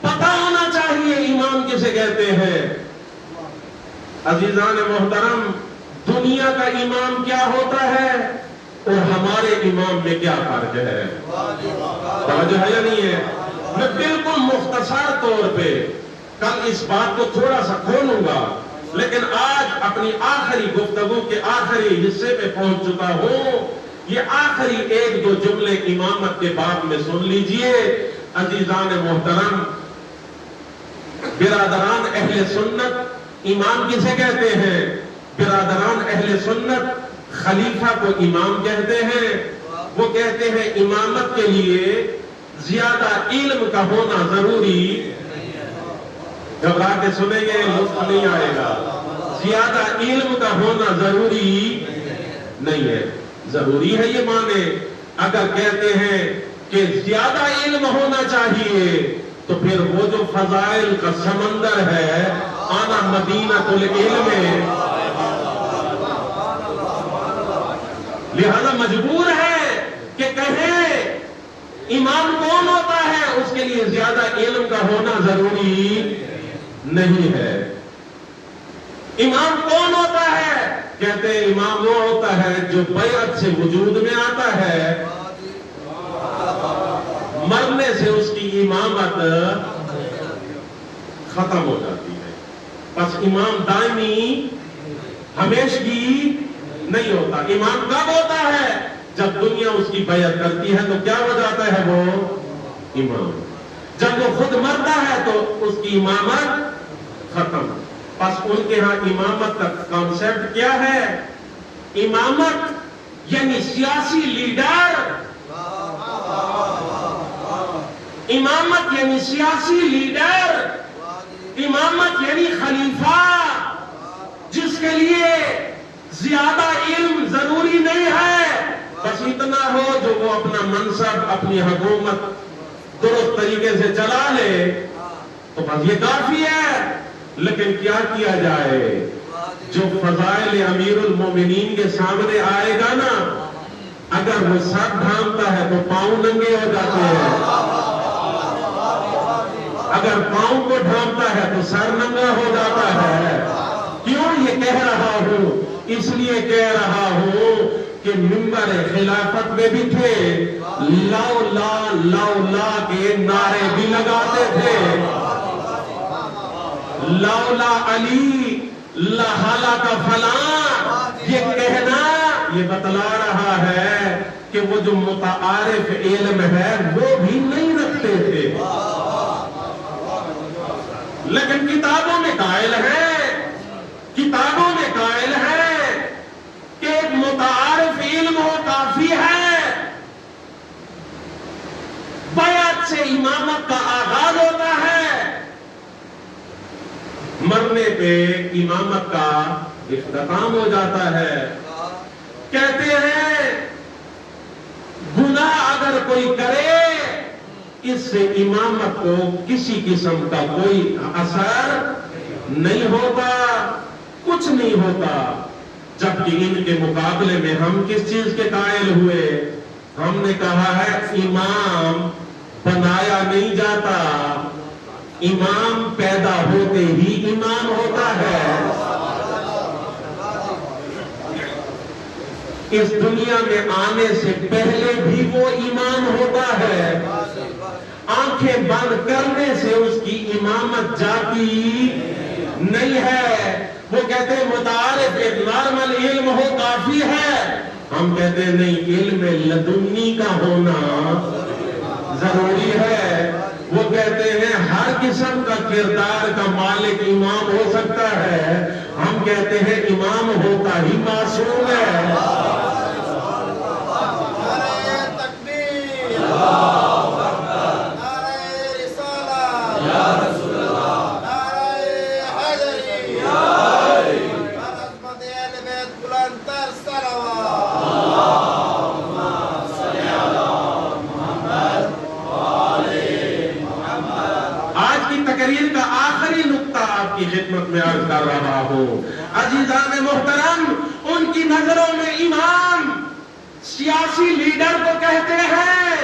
Speaker 1: پتہ ہونا چاہیے امام کسے کہتے ہیں. عزیزان محترم، دنیا کا امام کیا ہوتا ہے اور ہمارے امام میں کیا فرق ہے؟ توجہ ہے یا نہیں ہے؟ میں بالکل مختصر طور پہ کل اس بات کو تھوڑا سا کھولوں گا، لیکن آج اپنی آخری گفتگو کے آخری حصے پہ پہنچ چکا ہوں. یہ آخری ایک دو جملے امامت کے باب میں سن لیجئے. عزیزان محترم، برادران اہل سنت امام کسے کہتے ہیں؟ برادران اہل سنت خلیفہ کو امام کہتے ہیں. وہ کہتے ہیں امامت کے لیے زیادہ علم کا ہونا ضروری. گھبرا کے سنیں گے لطف نہیں آئے گا. زیادہ علم کا ہونا ضروری نہیں ہے. ضروری ہے یہ مانے. اگر کہتے ہیں کہ زیادہ علم ہونا چاہیے تو پھر وہ جو فضائل کا سمندر ہے، آنا مدینہ العلم، لہذا مجبور ہے کہ کہیں امام کون ہوتا ہے، اس کے لیے زیادہ علم کا ہونا ضروری نہیں ہے. امام کون ہوتا ہے؟ کہتے ہیں امام وہ ہوتا ہے جو بیعت سے وجود میں آتا ہے، مرنے سے اس کی امامت ختم ہو جاتی ہے. بس امام دائمی ہمیشگی نہیں ہوتا. امام کب ہوتا ہے؟ جب دنیا اس کی بیعت کرتی ہے تو کیا ہو جاتا ہے وہ امام. جب وہ خود مرتا ہے تو اس کی امامت ختم. بس ان کے ہاں امامت کا کانسیپٹ کیا ہے؟ امامت یعنی سیاسی لیڈر، امامت یعنی سیاسی لیڈر، امامت یعنی خلیفہ جس کے لیے زیادہ علم ضروری نہیں ہے، بس اتنا ہو جو وہ اپنا منصب، اپنی حکومت درست طریقے سے چلا لے تو بس یہ کافی ہے. لیکن کیا کیا جائے؟ جو فضائل امیر المومنین کے سامنے آئے گا نا، اگر وہ سر ڈھانپتا ہے تو پاؤں ننگے ہو جاتے ہیں. اگر پاؤں کو ڈھانپتا ہے تو سر ننگا ہو جاتا ہے. کیوں یہ کہہ رہا ہوں؟ اس لیے کہہ رہا ہوں کہ ممبر خلافت میں بھی تھے، لولا کے نعرے بھی لگاتے تھے. لولا علی لہلا کا فلاں، یہ کہنا یہ بتلا رہا ہے کہ وہ جو متعارف علم ہے وہ بھی نہیں رکھتے تھے، لیکن کتابوں میں قائل ہے، کتابوں میں قائل ہے کہ ایک متعارف علم ہو کافی ہے. بیعت سے امامت کا آغاز ہوتا ہے، مرنے پہ امامت کا اختتام ہو جاتا ہے. کہتے ہیں گناہ اگر کوئی کرے اس سے امامت کو کسی قسم کا کوئی اثر نہیں ہوتا، کچھ نہیں ہوتا. جبکہ ان کے مقابلے میں ہم کس چیز کے قائل ہوئے؟ ہم نے کہا ہے امام بنایا نہیں جاتا، امام پیدا ہوتے ہی امام ہوتا ہے. اس دنیا میں آنے سے پہلے بھی وہ امام ہوتا ہے. آنکھیں بند کرنے سے اس کی امامت جاتی نہیں ہے. وہ کہتے ہیں متعارف ایک نارمل علم ہو کافی ہے. ہم کہتے ہیں نہیں، علم لدنی کا ہونا ضروری ہے. وہ کہتے ہیں ہر قسم کا کردار کا مالک امام ہو سکتا ہے. ہم کہتے ہیں امام ہوتا ہی معصوم ہے. خدمت میں عرض کر رہا ہوں عزیزان محترم، ان کی نظروں میں امام سیاسی لیڈر کو کہتے ہیں.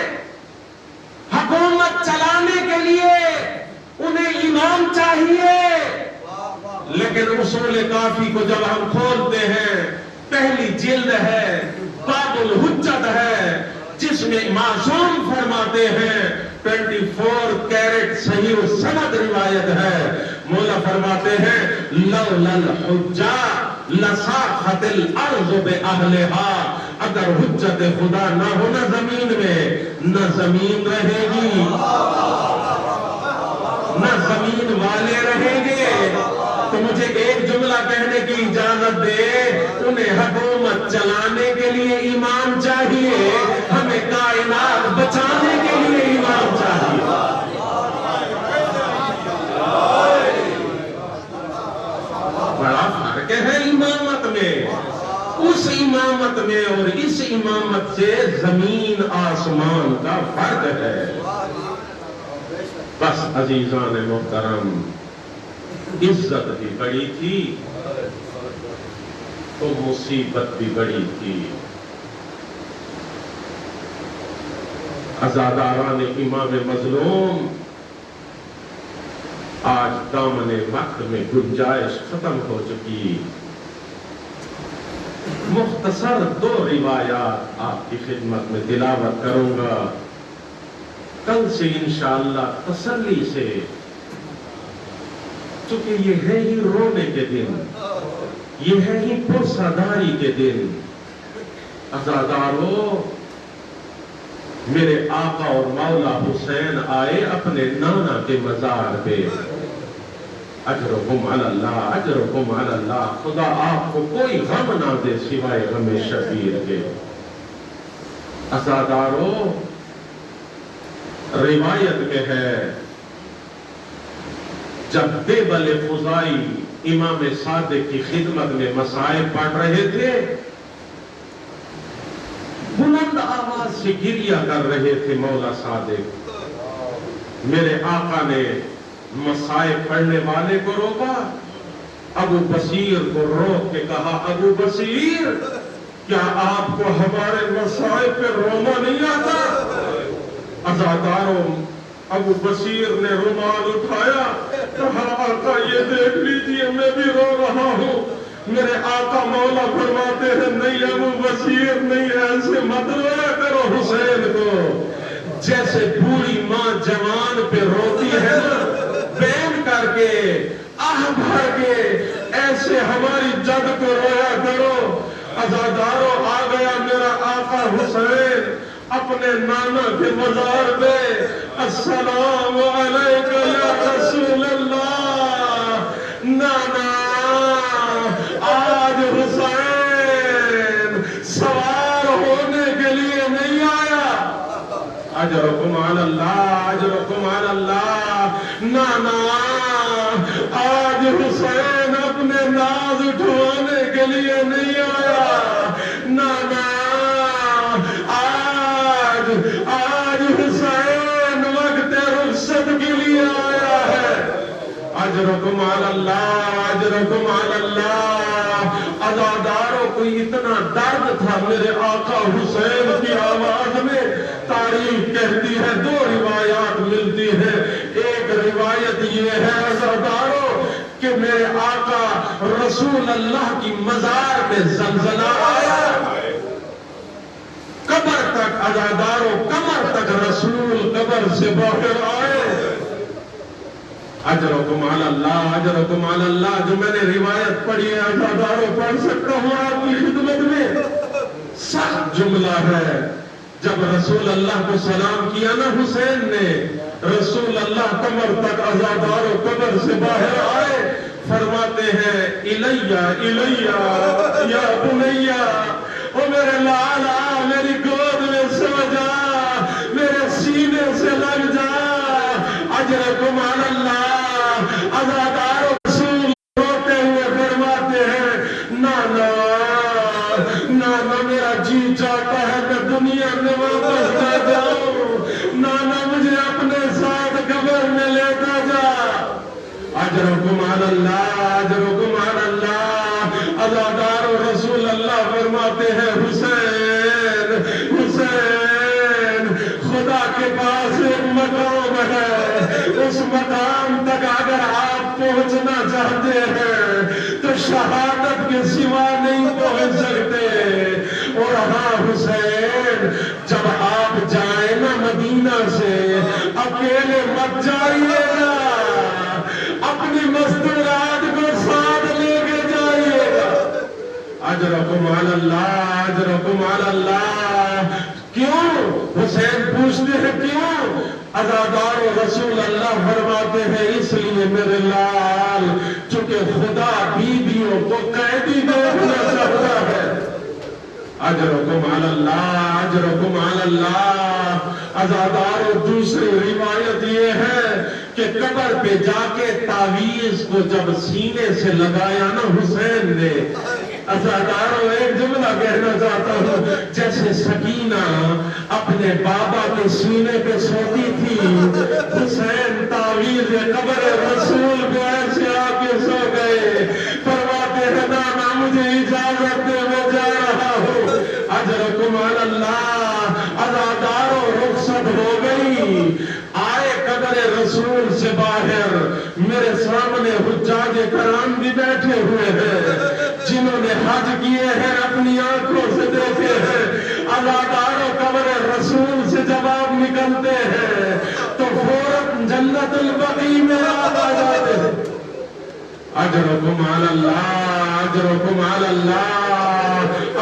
Speaker 1: حکومت چلانے کے لیے انہیں امام چاہیے. لیکن اصول کافی کو جب ہم کھولتے ہیں، پہلی جلد ہے، باب الحجت ہے، جس میں معصوم فرماتے ہیں 24 کیرٹ صحیح و سند روایت ہے. مولا فرماتے ہیں لولا الحجہ لساخت الارض باہلہا. اگر حجت خدا نہ ہو نہ زمین میں، نہ زمین رہے گی نہ زمین والے رہیں گے. تو مجھے ایک جملہ کہنے کی اجازت دے، انہیں حکومت چلانے کے لیے امام چاہیے، ہمیں کائنات بچانے کے لیے امام چاہیے. بڑا فرق ہے امامت میں. اس امامت میں اور اس امامت سے زمین آسمان کا فرق ہے. بس عزیزان محترم، عزت بھی بڑی تھی تو مصیبت بھی بڑی تھی. عزاداران امام مظلوم آج دامن وقت میں گنجائش ختم ہو چکی. مختصر 2 روایات آپ کی خدمت میں تلاوت کروں گا. کل سے انشاءاللہ تسلی سے، چونکہ یہ ہے ہی رونے کے دن، یہ ہے ہی پرساداری کے دن. عزادارو، میرے آقا اور مولا حسین آئے اپنے نانا کے مزار پہ. اجرکم علی اللہ، اجرکم علی اللہ. خدا آپ کو کوئی غم نہ دے سوائے غم شبیر کے. عزادارو، روایت میں ہے جب دیبل خزائی امام صادق کی خدمت میں مصائب پڑھ رہے تھے، بلند آواز سے گریہ کر رہے تھے مولا صادق. میرے آقا نے مصائب پڑھنے والے کو روکا، ابو بصیر کو روک کے کہا ابو بصیر، کیا آپ کو ہمارے مصائب پہ رونا نہیں آتا؟ عزاداروں، ابو بشیر نے رومال اٹھایا، کہا آقا یہ دیکھ لیجئے میں بھی رو رہا ہوں۔ میرے آقا مولا فرماتے ہیں نہیں ابو بشیر نہیں، ایسے مت رویا کرو حسین کو، جیسے بوڑھی ماں جوان پہ روتی ہے نا بین کر کے آہ بھر کے، ایسے ہماری جد کو رویا کرو۔ عزادارو آ گیا میرا آقا حسین اپنے نانا کے مزار پہ، السلام علیکہ یا رسول اللہ۔ نانا آج حسین سوار ہونے کے لیے نہیں آیا، اجرکم علی اللہ، اجرکم علی اللہ۔ نانا آج حسین اپنے ناز اٹھوانے کے لیے نہیں آیا، نانا آج حسین وقت رخصت کے لیے آیا ہے۔ اجرکم علی اللہ، اجرکم علی اللہ۔ عزاداروں کو اتنا درد تھا میرے آقا حسین کی آواز میں، تاریخ کہتی ہے دو روایات ملتی ہیں۔ ایک روایت یہ ہے عزاداروں کہ میرے آقا رسول اللہ کی مزار میں زلزلہ آیا، قبر تک عزاداروں کمر تک رسول قبر سے باہر آئے۔ اجرکم علی اللہ، اجرکم علی اللہ۔ جو میں نے روایت پڑھی ہے عزاداروں پڑھ سکتا ہوں آپ کی خدمت میں، سخت جملہ ہے۔ جب رسول اللہ کو سلام کیا نا حسین نے، رسول اللہ کمر تک عزاداروں قبر سے باہر آئے، فرماتے ہیں الیہ الیہ یا بنیہ، او میرے لالا میری گود میں سو جا، میرے سینے سے لگ جا۔ اجرکم علی اللہ۔ عزاداروں رسول روتے ہوئے فرماتے ہیں نانا نانا میرا جی چاہتا ہے میں دنیا میں واپس نہ جاؤں، نانا مجھے اپنے ساتھ قبر میں لیتا جا۔ اجرکم علی اللہ، اجرکم علی اللہ۔ عزاداروں رسول اللہ فرماتے ہیں حسین حسین خدا کے پاس ایک مقام ہے، اس مقام تک اگر آپ پہنچنا چاہتے ہیں تو شہادت کے سوا نہیں پہنچ سکتے۔ اور ہاں حسین جب آپ جائیں نا مدینہ سے اکیلے مت جائیے گا، اپنی مستورات کو ساتھ لے کے جائیے گا۔ اجرکم علی اللہ، اجرکم علی اللہ۔ کیوں؟ حسین پوچھتے ہیں کیوں؟ عزادار و رسول اللہ فرماتے ہیں اس لیے میرے لال چونکہ خدا بیویوں کو قیدی دیکھنا چاہتا ہے۔ اجرکم علی اللہ، اجرکم علی اللہ۔ عزادار و دوسری روایت یہ ہے کہ قبر پہ جا کے تعویذ کو جب سینے سے لگایا نا حسین نے، عزاداروں ایک جملہ کہنا چاہتا ہوں، جیسے سکینہ اپنے بابا کے سینے پہ سوتی تھی، حسین تعویذ قبر رسول پہ ایسے آ کے سو گئے۔ فرماتے ہیں نانا مجھے اجازت دے میں جا رہا ہوں۔ اجرکم علی اللہ۔ عزاداروں رخصت ہو گئی، آئے قبر رسول سے باہر، میرے سامنے حجاج کرام بھی بیٹھے ہوئے ہیں جنہوں نے حج کیے ہیں، اپنی آنکھوں سے دیکھے ہیں۔ عزاداروں قبر رسول سے جب آپ نکلتے ہیں تو فوراً جنت البقیع میں آپ آ جاتے ہیں۔ اجرکم علی اللہ، اجرکم علی اللہ۔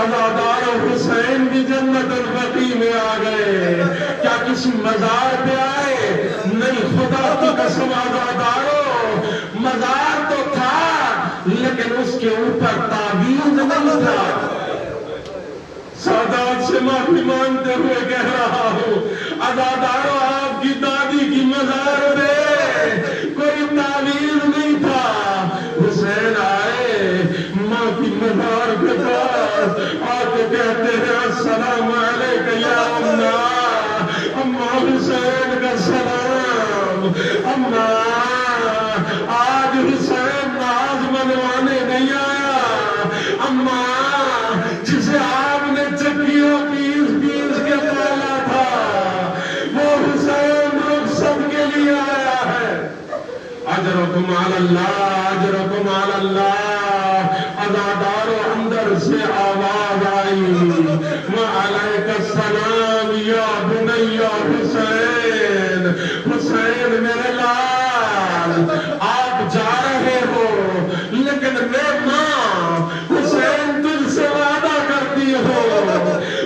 Speaker 1: عزادار حسین بھی جنت البقیع میں آ گئے۔ کیا کسی مزار پہ آئے؟ نہیں، خدا کی قسم عزاداروں مزار تو تھا لیکن اس کے اوپر تعویذ نہیں تھا۔ سادات سے معافی مانگتے ہوئے کہہ رہا ہوں، عزاداروں آپ کی دادی کی مزار پہ کوئی تعویذ نہیں تھا۔ حسین آئے ماں کی مزار کے پاس آ کے کہتے ہیں السلام علیکہ یا اماں، اماں حسین کا سلام۔ اماں آج حسین ناز منوانے نہیں آیا، اماں جسے آپ نے چکیوں پیس پیس کے پالا تھا وہ حسین رخصت کے اجرکم علی اللہ، اجرکم علی اللہ۔ عزادارو اندر سے آواز آئی، وعلیک السلام یا بنی حسین، حسین میرے لال، آپ جا رہے ہو لیکن میں ماں حسین تجھ سے وعدہ کرتی ہو،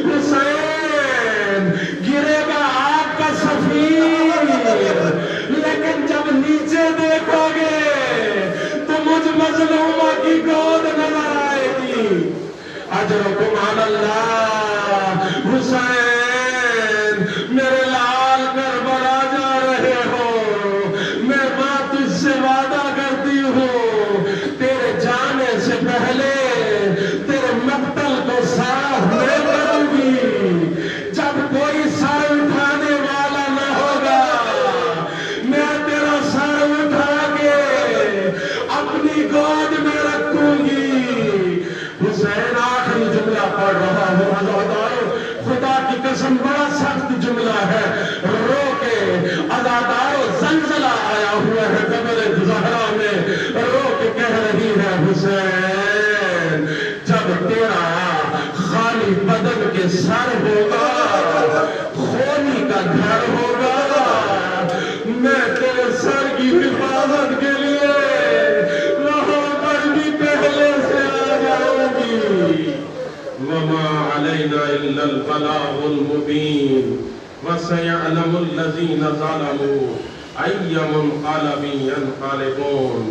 Speaker 1: حسین گرے گا آپ کا سفیر، لیکن جب نیچے دیکھو گے تو مجھ مظلومہ کی گود نظر آئے گی۔ اجرکم علی اللہ، حسین میرے لال کربلا جا رہے ہو، میں ماں تجھ سے وعدہ کرتی ہوں تیرے جانے سے پہلے تیرے مقتل کو صاف میں کروں گی، جب کوئی سر اٹھانے والا نہ ہوگا میں تیرا سر اٹھا کے اپنی گود میں رکھوں گی۔ حسین آخری جملہ پڑھ رہا ہوں، عزادارو خدا کی قسم بڑا سخت جملہ ہے، رو کے عزادارو زلزلہ آیا ہوا ہے قبر زہرا میں، رو کے کہہ رہی ہے حسین جب تیرا خالی بدن کے سر ہوگا، خونی کا گھر ہوگا، میں تیرے سر کی حفاظت کے لیے وہاں پر بھی پہلے سے آ جاؤں گی۔ وما علینا الا البلاغ المبین وسيعلم الذین ظلموا ای منقلب ینقلبون۔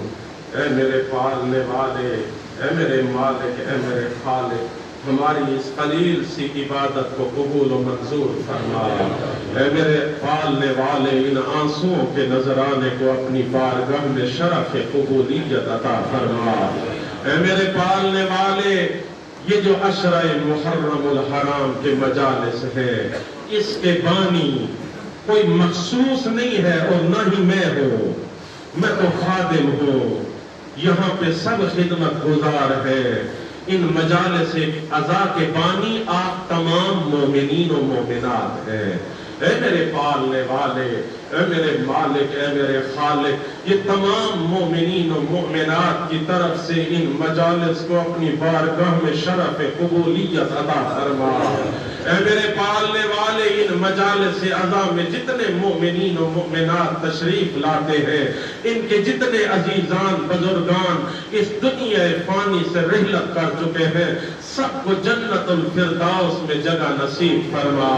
Speaker 1: اے میرے پالنے والے، اے میرے مالک، اے میرے خالق، ہماری اس قلیل سی عبادت کو قبول و منظور فرما۔ اے میرے پالنے والے، ان آنسوؤں کے نظر آنے کو اپنی بارگاہ میں شرف قبولیت عطا فرما۔ اے میرے پالنے والے، یہ جو عشرہ محرم الحرام کے مجالس ہے، اس کے بانی کوئی مخصوص نہیں ہے اور نہ ہی میں ہوں، میں تو خادم ہوں، یہاں پہ سب خدمت گزار ہے۔ ان مجالس عزا کے بانی آپ تمام مومنین و مومنات ہیں۔ اے میرے پالنے والے، اے میرے مالک، اے میرے خالق، یہ تمام مومنین و مومنات کی طرف سے ان مجالس کو اپنی بارگاہ میں شرف قبولیت عطا فرما۔ اے میرے پالنے والے، ان مجالس عزا میں جتنے مومنین و مومنات تشریف لاتے ہیں، ان کے جتنے عزیزان بزرگان اس دنیا فانی سے رحلت کر چکے ہیں، سب کو جنت الفردوس میں جگہ نصیب فرما۔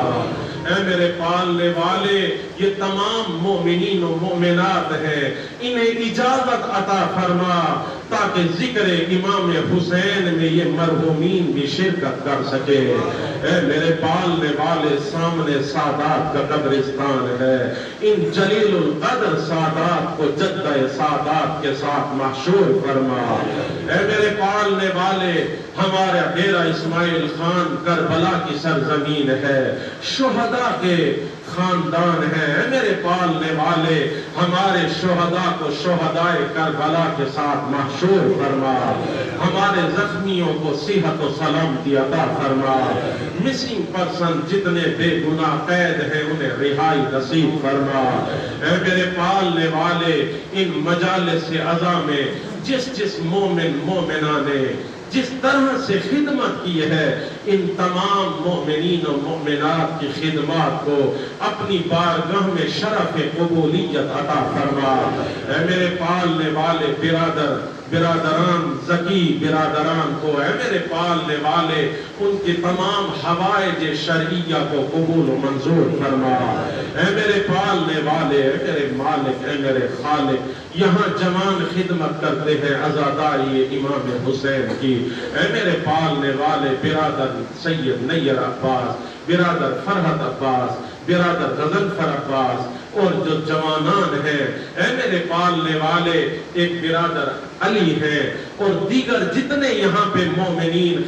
Speaker 1: اے میرے پالنے والے، یہ تمام مومنین و مومنات ہیں، انہیں اجازت عطا فرما تاکہ ذکر امام حسین میں یہ مرحومین بھی شرکت کر سکے۔ اے میرے پالنے والے، سامنے سادات کا قبرستان ہے، ان جلیل القدر سادات کو جدہ سادات کے ساتھ محشور فرما۔ اے میرے پالنے والے، ہمارا ڈیرہ اسماعیل خان کربلا کی سرزمین ہے، شہداء کے خاندان ہے۔ اے میرے پالنے والے، ہمارے شہداء کو شہداء کربلا کے ساتھ محشور فرما، ہمارے زخمیوں کو صحت و سلامتی عطا فرما، مسنگ پرسن جتنے بے گناہ قید ہیں انہیں رہائی نصیب فرما۔ اے میرے پالنے والے، ان مجالس عزا میں جس مومن مومنہ نے جس طرح سے خدمت کی ہے، ان تمام مومنین و مومنات کی خدمات کو اپنی بارگاہ میں شرف قبولیت عطا فرما۔ اے میرے پالنے والے برادران ذکی برادران کو، اے میرے پالنے والے، ان کی تمام حوائج شرعیہ کو قبول و منظور فرما۔ اے میرے پالنے والے، اے میرے مالک، اے میرے خالق، یہاں جوان خدمت کرتے ہیں عزاداری امام حسین کی۔ اے میرے پالنے والے، برادر سید نیر عباس، برادر فرحت عباس، برادر غضنفر عباس اور جو جوانان ہیں، اے میرے پالنے والے، ایک برادر علی ہے اور دیگر جتنے یہاں پہ مومنین